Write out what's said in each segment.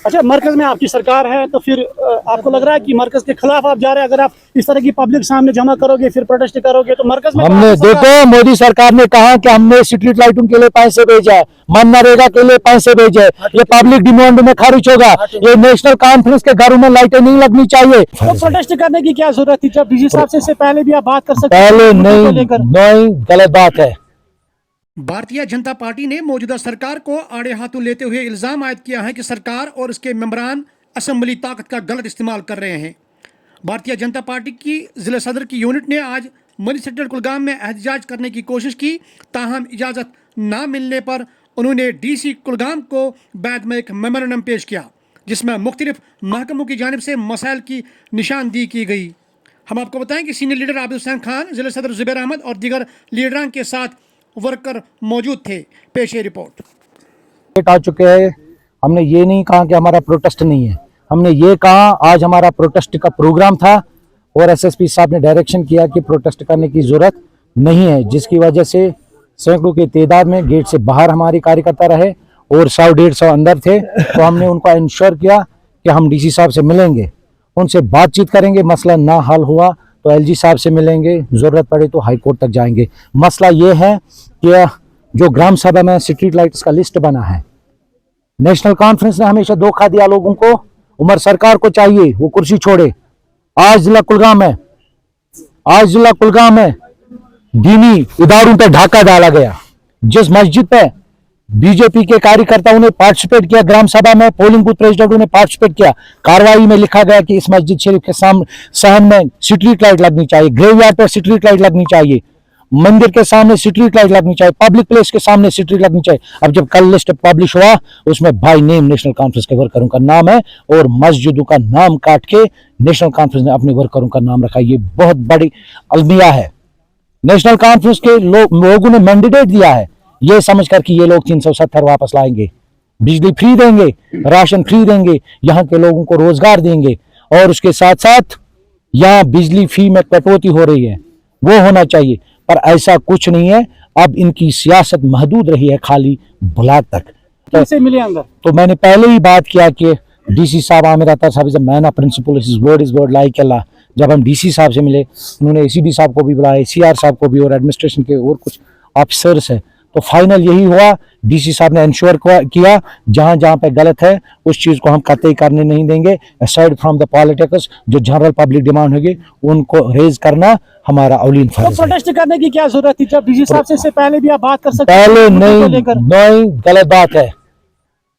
अच्छा, मरकज में आपकी सरकार है तो फिर आपको लग रहा है कि मरकज के खिलाफ आप जा रहे हैं? अगर आप इस तरह की पब्लिक सामने जमा करोगे, फिर प्रोटेस्ट करोगे, तो मरकज में हमने देखो, मोदी सरकार ने कहा कि हमने स्ट्रीट लाइटों के लिए पैसे भेजा है, मनरेगा के लिए पैसे भेजे, ये पब्लिक डिमांड में खर्च होगा। ये नेशनल कॉन्फ्रेंस के घरों में लाइटें नहीं लगनी चाहिए। तो प्रोटेस्ट करने की क्या जरूरत थी? जब डीजी साहब से इससे पहले भी आप बात कर सकते पहले नहीं, गलत बात है। भारतीय जनता पार्टी ने मौजूदा सरकार को आड़े हाथों लेते हुए इल्जाम आयद किया है कि सरकार और उसके मेंबरान असेंबली ताकत का गलत इस्तेमाल कर रहे हैं। भारतीय जनता पार्टी की जिला सदर की यूनिट ने आज मनी सेक्टर कुलगाम में एहतजाज करने की कोशिश की, ताहम इजाज़त ना मिलने पर उन्होंने डीसी कुलगाम को बाद में एक मेमोरेंडम पेश किया, जिसमें मुख्तलिफ महकमों की जानिब से मसाइल की निशानदेही की गई। हम आपको बताएं कि सीनियर लीडर आबिद हुसैन खान, जिला सदर जुबैर अहमद और दीगर लीडरान के साथ वर्कर मौजूद थे। पेश रिपोर्ट। आ चुके हैं। हमने ये नहीं कहा कि हमारा प्रोटेस्ट नहीं है, हमने ये कहा आज हमारा प्रोटेस्ट का प्रोग्राम था और एसएसपी साहब ने डायरेक्शन किया कि प्रोटेस्ट करने की जरूरत नहीं है, जिसकी वजह से सैकड़ों की तादाद में गेट से बाहर हमारे कार्यकर्ता रहे और 100-150 अंदर थे। तो हमने उनको इंश्योर किया कि हम डीसी साहब से मिलेंगे, उनसे बातचीत करेंगे, मसला ना हल हुआ तो एलजी साहब से मिलेंगे, जरूरत पड़े तो हाई कोर्ट तक जाएंगे। मसला ये है कि जो ग्राम सभा में स्ट्रीट लाइट्स का लिस्ट बना है, नेशनल कॉन्फ्रेंस ने हमेशा धोखा दिया लोगों को। उमर सरकार को चाहिए वो कुर्सी छोड़े। आज जिला कुलगाम में दीनी इदारों पर ढाका डाला गया। जिस मस्जिद पे बीजेपी के कार्यकर्ताओं ने पार्टिसिपेट किया, ग्राम सभा में पोलिंग बूथ प्रेसिडेंटों ने पार्टिसिपेट किया, कार्रवाई में लिखा गया कि इस मस्जिद शरीफ के सहन में स्ट्रीट लाइट लगनी चाहिए, ग्रेवयार्ड पर स्ट्रीट लाइट लगनी चाहिए, मंदिर के सामने स्ट्रीट लाइट लगनी चाहिए, पब्लिक प्लेस के सामने स्ट्रीट लगनी चाहिए। अब जब कल लिस्ट पब्लिश हुआ, उसमें बाय नेम नेशनल कॉन्फ्रेंस के वर्करों का नाम है और मस्जिदों का नाम काट के नेशनल कॉन्फ्रेंस ने अपने वर्करों का नाम रखा। ये बहुत बड़ी अलमिया है। नेशनल कॉन्फ्रेंस के लोगों ने मैंडेट दिया है ये समझकर कि ये लोग 370 वापस लाएंगे, बिजली फ्री देंगे, राशन फ्री देंगे, यहाँ के लोगों को रोजगार देंगे और उसके साथ साथ यहाँ बिजली फी में कटौती हो रही है, वो होना चाहिए। पर ऐसा कुछ नहीं है। अब इनकी सियासत महदूद रही है खाली ब्लॉक तक। कैसे मिले अंदर? तो मैंने पहले ही बात किया कि डीसी साहब आमिर अता साहब is a man of principle, is word like Allah. जब हम डीसी साहब से मिले, उन्होंने एसीबी साहब को भी बुलाया, सीआर साहब को भी और एडमिनिस्ट्रेशन के और कुछ ऑफिसर्स है। तो फाइनल यही हुआ, डीसी साहब ने इंश्योर किया जहां जहां पे गलत है उस चीज को हम कतई करने नहीं देंगे। असाइड फ्रॉम द पॉलिटिक्स, जो जनरल पब्लिक डिमांड होगी उनको रेज करना हमारा औलीन फर्ज है। प्रोटेस्ट करने की क्या जरूरत थी? जब डीजी साहब से इससे पहले भी आप बात कर सकते पहले नहीं, गलत बात है।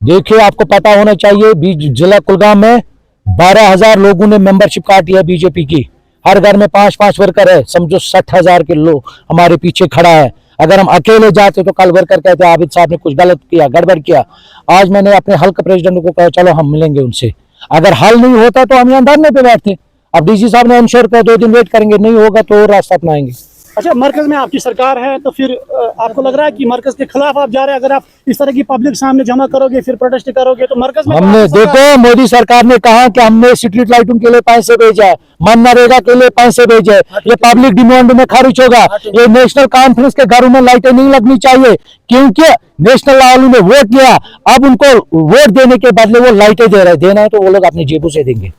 देखिए, आपको पता होना चाहिए जिला कुलगाम में 12,000 लोगों ने मेंबरशिप काटी है बीजेपी की। हर घर में 5-5 वर्कर है, समझो 60,000 के लोग हमारे पीछे खड़ा है। अगर हम अकेले जाते तो कल वर्कर कहते आबिद साहब ने कुछ गलत किया, गड़बड़ किया। आज मैंने अपने हल्का प्रेसिडेंट को कहा चलो हम मिलेंगे उनसे। अगर हल नहीं होता तो हम यहाँ धरने पे बैठते। अब डीसी साहब ने इंश्योर कर 2 दिन वेट करेंगे, नहीं होगा तो और रास्ता अपनाएंगे। अच्छा, मरकज में आपकी सरकार है तो फिर आपको लग रहा है कि मरकज के खिलाफ आप जा रहे हैं? अगर आप इस तरह की पब्लिक सामने जमा करोगे, फिर प्रोटेस्ट करोगे, तो मरकज में हमने देखो, मोदी सरकार ने कहा कि हमने स्ट्रीट लाइटों के लिए पैसे भेजा है, मनरेगा के लिए पैसे भेजे, ये पब्लिक डिमांड में खर्च होगा। ये नेशनल कॉन्फ्रेंस के घरों में लाइटें नहीं लगनी चाहिए, क्योंकि नेशनल वालों ने वोट लिया। अब उनको वोट देने के बदले वो लाइटें दे रहे, देना है तो वो लोग अपनी जेबों से देंगे।